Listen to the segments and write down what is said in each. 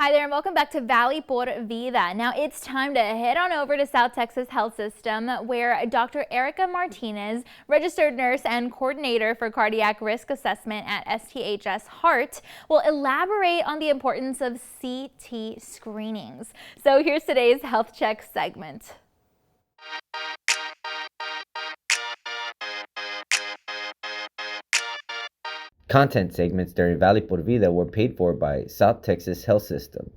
Hi there and welcome back to Valley por Vida. Now it's time to head on over to South Texas Health System where Dr. Erica Martinez, registered nurse and coordinator for cardiac risk assessment at STHS Heart, will elaborate on the importance of CT screenings. So here's today's health check segment. Content segments during Valley por Vida were paid for by South Texas Health System.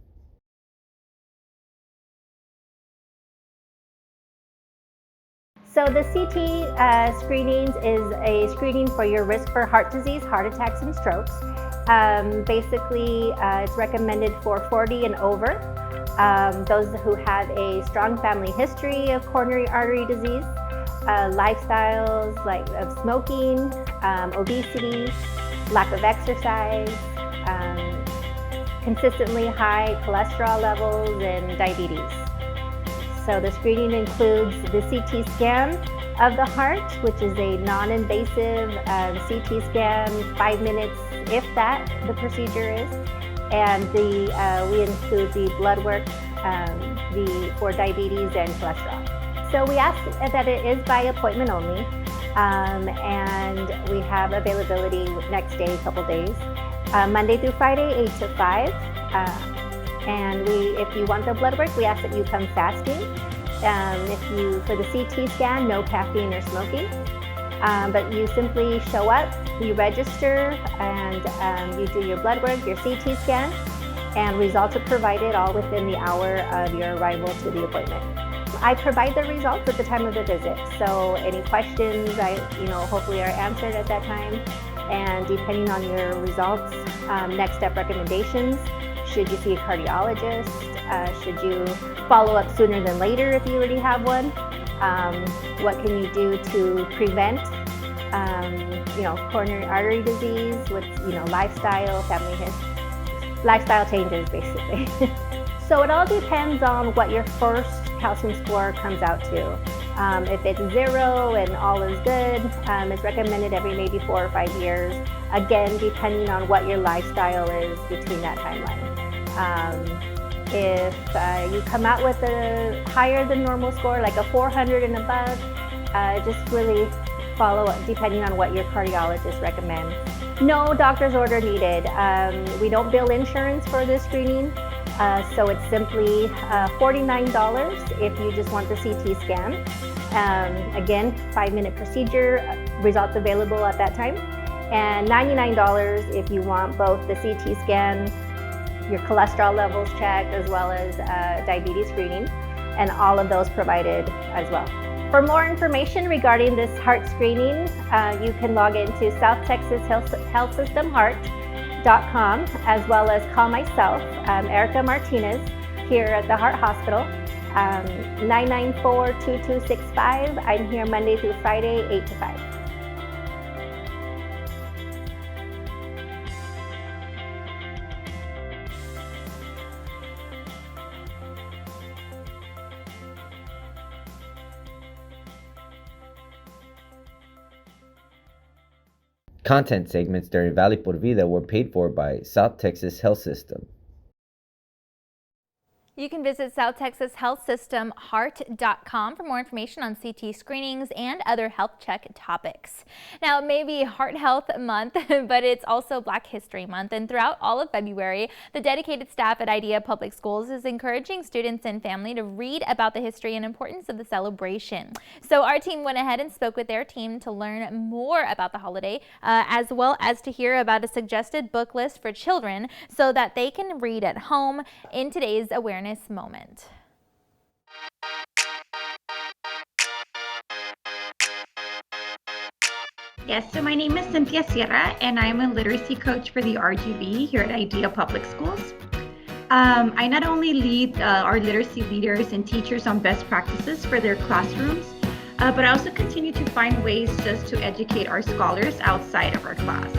So the CT screenings is a screening for your risk for heart disease, heart attacks, and strokes. Basically, it's recommended for 40 and over, those who have a strong family history of coronary artery disease, lifestyles like of smoking, obesity, lack of exercise, consistently high cholesterol levels, and diabetes. So the screening includes the CT scan of the heart, which is a non-invasive CT scan, 5 minutes, if that, the procedure is. And we include the blood work for diabetes and cholesterol. So we ask that it is by appointment only, and we have availability next day, a couple days, Monday through Friday, 8 to 5. And if you want the blood work, we ask that you come fasting. For the CT scan, no caffeine or smoking. But you simply show up, you register, and you do your blood work, your CT scan, and results are provided all within the hour of your arrival to the appointment. I provide the results at the time of the visit. So any questions, hopefully are answered at that time. And depending on your results, next step recommendations. Should you see a cardiologist? Should you follow up sooner than later if you already have one? What can you do to prevent, coronary artery disease with, lifestyle, family history, lifestyle changes, basically. So it all depends on what your first calcium score comes out to. If it's 0 and all is good, it's recommended every maybe 4 or 5 years. Again, depending on what your lifestyle is between that timeline. If you come out with a higher than normal score, like a 400 and above, just really follow up depending on what your cardiologist recommends. No doctor's order needed. We don't bill insurance for this screening, so it's simply $49 if you just want the CT scan. Again, 5-minute procedure, results available at that time, and $99 if you want both the CT scan, your cholesterol levels checked, as well as diabetes screening, and all of those provided as well. For more information regarding this heart screening, you can log into South Texas Health System Heart.com, as well as call myself, Erica Martinez, here at the Heart Hospital, 994-2265. I'm here Monday through Friday, 8 to 5. Content segments during Valley por Vida were paid for by South Texas Health System. You can visit South Texas Health System Heart.com for more information on CT screenings and other health check topics. Now, it may be Heart Health Month, but it's also Black History Month, and throughout all of February, the dedicated staff at IDEA Public Schools is encouraging students and family to read about the history and importance of the celebration. So our team went ahead and spoke with their team to learn more about the holiday, as well as to hear about a suggested book list for children so that they can read at home in today's awareness moment. Yes, so my name is Cynthia Sierra, and I'm a literacy coach for the RGB here at IDEA Public Schools. I not only lead our literacy leaders and teachers on best practices for their classrooms, but I also continue to find ways just to educate our scholars outside of our class.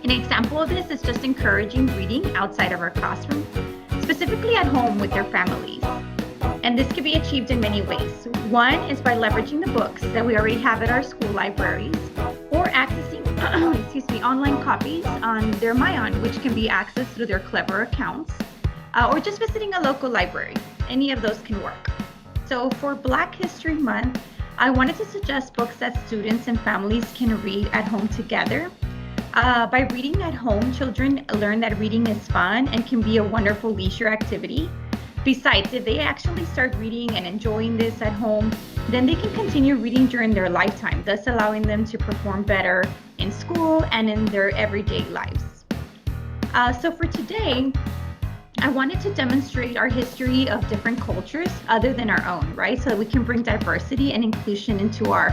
An example of this is just encouraging reading outside of our classroom, specifically at home with their families. And this can be achieved in many ways. One is by leveraging the books that we already have at our school libraries, or accessing online copies on their MyOn, which can be accessed through their Clever accounts. or just visiting a local library. Any of those can work. So for Black History Month, I wanted to suggest books that students and families can read at home together. By reading at home, children learn that reading is fun and can be a wonderful leisure activity. Besides, if they actually start reading and enjoying this at home, then they can continue reading during their lifetime, thus allowing them to perform better in school and in their everyday lives. So for today, I wanted to demonstrate our history of different cultures other than our own, right? So that we can bring diversity and inclusion into our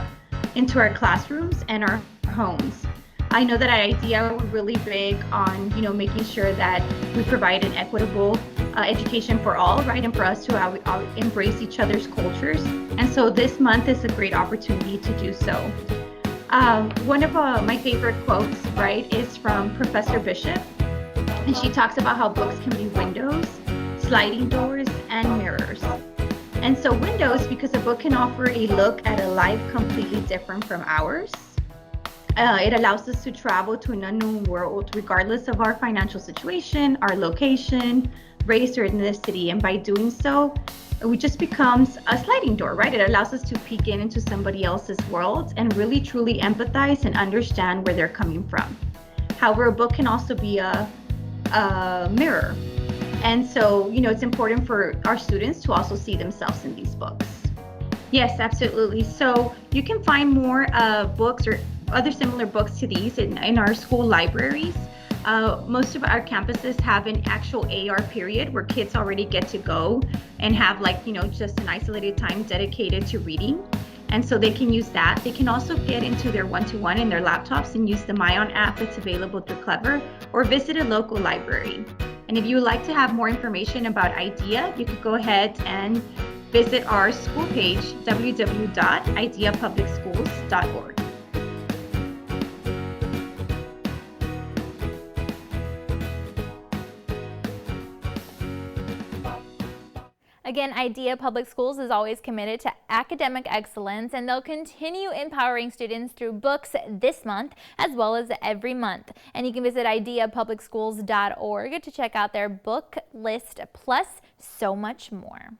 classrooms and our homes. I know that at IDEA we're really big on, making sure that we provide an equitable education for all, right? And for us to embrace each other's cultures. And so this month is a great opportunity to do so. One of my favorite quotes, right, is from Professor Bishop. And she talks about how books can be windows, sliding doors, and mirrors. And so windows, because a book can offer a look at a life completely different from ours. It allows us to travel to an unknown world, regardless of our financial situation, our location, race, or ethnicity. And by doing so, it just becomes a sliding door, right? It allows us to peek into somebody else's world and really, truly empathize and understand where they're coming from. However, a book can also be a mirror. And so, it's important for our students to also see themselves in these books. Yes, absolutely. So you can find more books or other similar books to these in our school libraries. Most of our campuses have an actual AR period where kids already get to go and have just an isolated time dedicated to reading. And so they can use that. They can also get into their one-to-one in their laptops and use the MyOn app that's available through Clever, or visit a local library. And if you would like to have more information about IDEA, you could go ahead and visit our school page, www.ideapublicschools.org. Again, IDEA Public Schools is always committed to academic excellence, and they'll continue empowering students through books this month as well as every month. And you can visit ideapublicschools.org to check out their book list, plus so much more.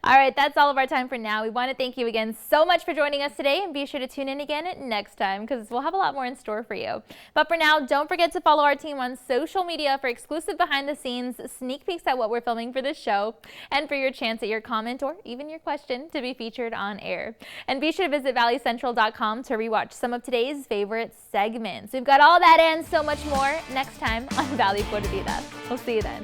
All right, that's all of our time for now. We want to thank you again so much for joining us today, and be sure to tune in again next time because we'll have a lot more in store for you. But for now, don't forget to follow our team on social media for exclusive behind-the-scenes sneak peeks at what we're filming for this show, and for your chance at your comment or even your question to be featured on air. And be sure to visit valleycentral.com to rewatch some of today's favorite segments. We've got all that and so much more next time on Valley por Vida. We'll see you then.